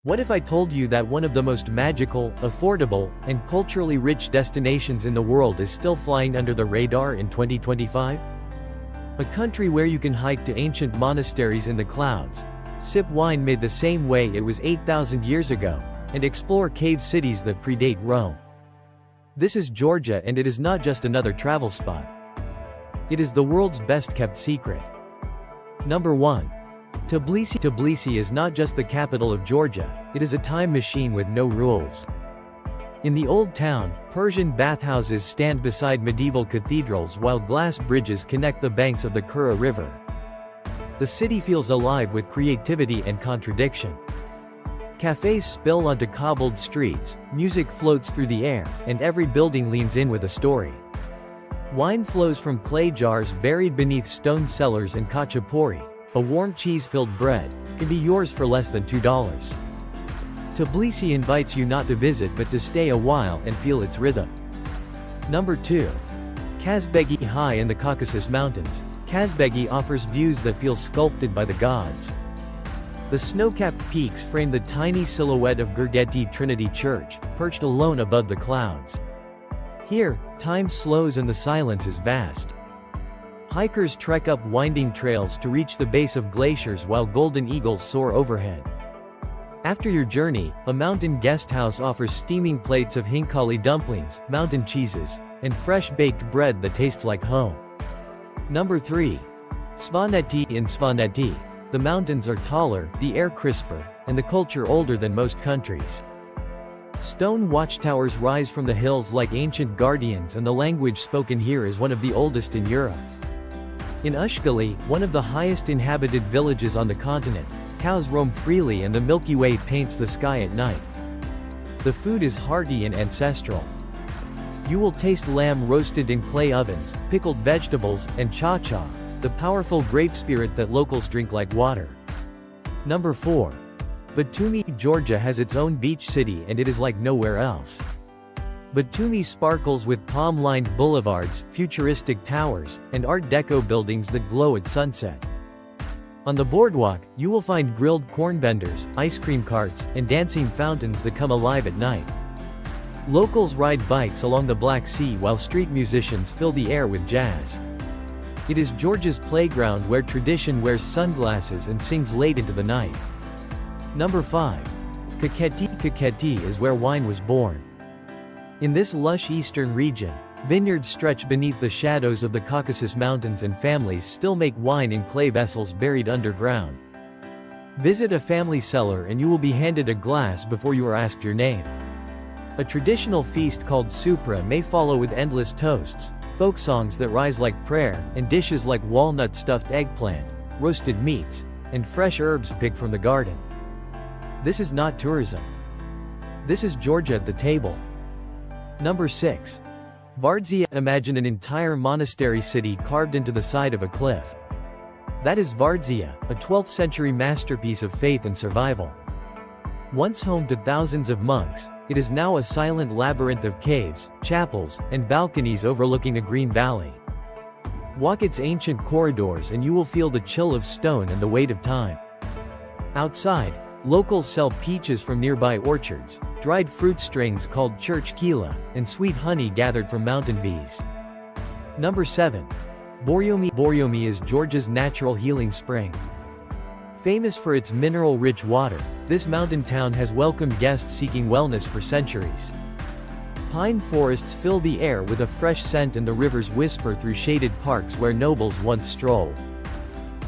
What if I told you that one of the most magical, affordable, and culturally rich destinations in the world is still flying under the radar in 2025? A country where you can hike to ancient monasteries in the clouds, sip wine made the same way it was 8,000 years ago, and explore cave cities that predate Rome. This is Georgia, and it is not just another travel spot. It is the world's best-kept secret. Number 1. Tbilisi. Tbilisi is not just the capital of Georgia, it is a time machine with no rules. In the old town, Persian bathhouses stand beside medieval cathedrals while glass bridges connect the banks of the Kura River. The city feels alive with creativity and contradiction. Cafes spill onto cobbled streets, music floats through the air, and every building leans in with a story. Wine flows from clay jars buried beneath stone cellars, and khachapuri, a warm cheese-filled bread, can be yours for less than $2. Tbilisi invites you not to visit but to stay a while and feel its rhythm. Number 2. Kazbegi. High in the Caucasus Mountains, Kazbegi offers views that feel sculpted by the gods. The snow-capped peaks frame the tiny silhouette of Gurgeti Trinity Church, perched alone above the clouds. Here, time slows and the silence is vast. Hikers trek up winding trails to reach the base of glaciers while golden eagles soar overhead. After your journey, a mountain guest house offers steaming plates of hinkali dumplings, mountain cheeses, and fresh baked bread that tastes like home. Number 3. Svaneti. In Svaneti, the mountains are taller, the air crisper, and the culture older than most countries. Stone watchtowers rise from the hills like ancient guardians, and the language spoken here is one of the oldest in Europe. In Ushgali, one of the highest inhabited villages on the continent, cows roam freely and the Milky Way paints the sky at night. The food is hearty and ancestral. You will taste lamb roasted in clay ovens, pickled vegetables, and cha-cha, the powerful grape spirit that locals drink like water. Number 4. Batumi. Georgia has its own beach city, and it is like nowhere else. Batumi sparkles with palm-lined boulevards, futuristic towers, and Art Deco buildings that glow at sunset. On the boardwalk, you will find grilled corn vendors, ice cream carts, and dancing fountains that come alive at night. Locals ride bikes along the Black Sea while street musicians fill the air with jazz. It is Georgia's playground where tradition wears sunglasses and sings late into the night. Number 5. Kachet. Kachet is where wine was born. In this lush eastern region, vineyards stretch beneath the shadows of the Caucasus Mountains, and families still make wine in clay vessels buried underground. Visit a family cellar and you will be handed a glass before you are asked your name. A traditional feast called supra may follow with endless toasts, folk songs that rise like prayer, and dishes like walnut-stuffed eggplant, roasted meats, and fresh herbs picked from the garden. This is not tourism. This is Georgia at the table. Number 6. Vardzia. Imagine an entire monastery city carved into the side of a cliff. That is Vardzia, a 12th century masterpiece of faith and survival. Once home to thousands of monks, it is now a silent labyrinth of caves, chapels, and balconies overlooking a green valley. Walk its ancient corridors and you will feel the chill of stone and the weight of time. Outside, locals sell peaches from nearby orchards, dried fruit strings called church kila, and sweet honey gathered from mountain bees. Number 7. Borjomi. Borjomi is Georgia's natural healing spring. Famous for its mineral-rich water, this mountain town has welcomed guests seeking wellness for centuries. Pine forests fill the air with a fresh scent, and the rivers whisper through shaded parks where nobles once strolled.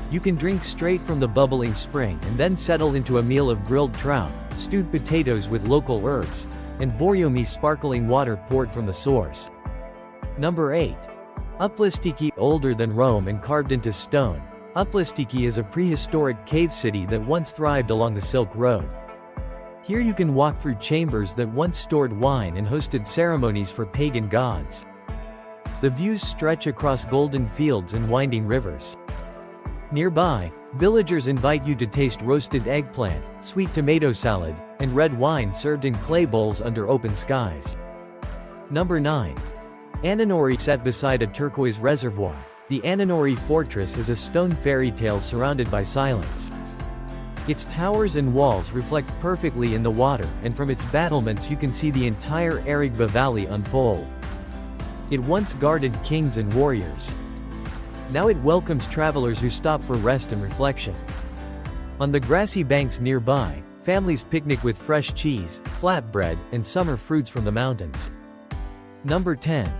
You can drink straight from the bubbling spring and then settle into a meal of grilled trout, stewed potatoes with local herbs, and Borjomi sparkling water poured from the source. Number 8. Uplistsikhe. Older than Rome and carved into stone, Uplistsikhe is a prehistoric cave city that once thrived along the Silk Road. Here you can walk through chambers that once stored wine and hosted ceremonies for pagan gods. The views stretch across golden fields and winding rivers. Nearby, villagers invite you to taste roasted eggplant, sweet tomato salad, and red wine served in clay bowls under open skies. Number 9. Ananuri. Set beside a turquoise reservoir, the Ananuri fortress is a stone fairy tale surrounded by silence. Its towers and walls reflect perfectly in the water, and from its battlements you can see the entire Arigba Valley unfold. It once guarded kings and warriors. Now it welcomes travelers who stop for rest and reflection. On the grassy banks nearby, families picnic with fresh cheese, flatbread, and summer fruits from the mountains. Number 10.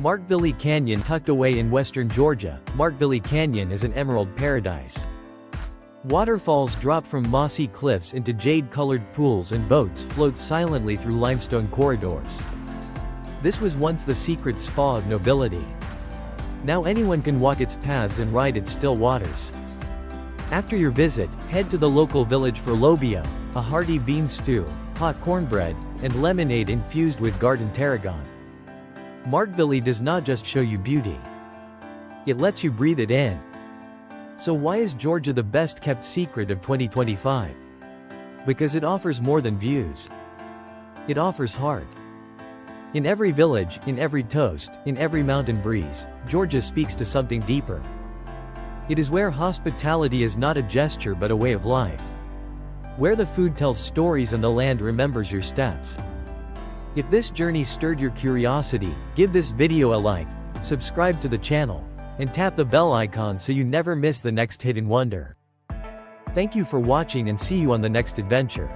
Martvili Canyon. Tucked away in western Georgia, Martvili Canyon is an emerald paradise. Waterfalls drop from mossy cliffs into jade-colored pools, and boats float silently through limestone corridors. This was once the secret spa of nobility. Now anyone can walk its paths and ride its still waters. After your visit, head to the local village for lobio, a hearty bean stew, hot cornbread, and lemonade infused with garden tarragon. Martvili does not just show you beauty. It lets you breathe it in. So why is Georgia the best-kept secret of 2025? Because it offers more than views. It offers heart. In every village, in every toast, in every mountain breeze, Georgia speaks to something deeper. It is where hospitality is not a gesture but a way of life. Where the food tells stories and the land remembers your steps. If this journey stirred your curiosity, give this video a like, subscribe to the channel, and tap the bell icon so you never miss the next hidden wonder. Thank you for watching and see you on the next adventure.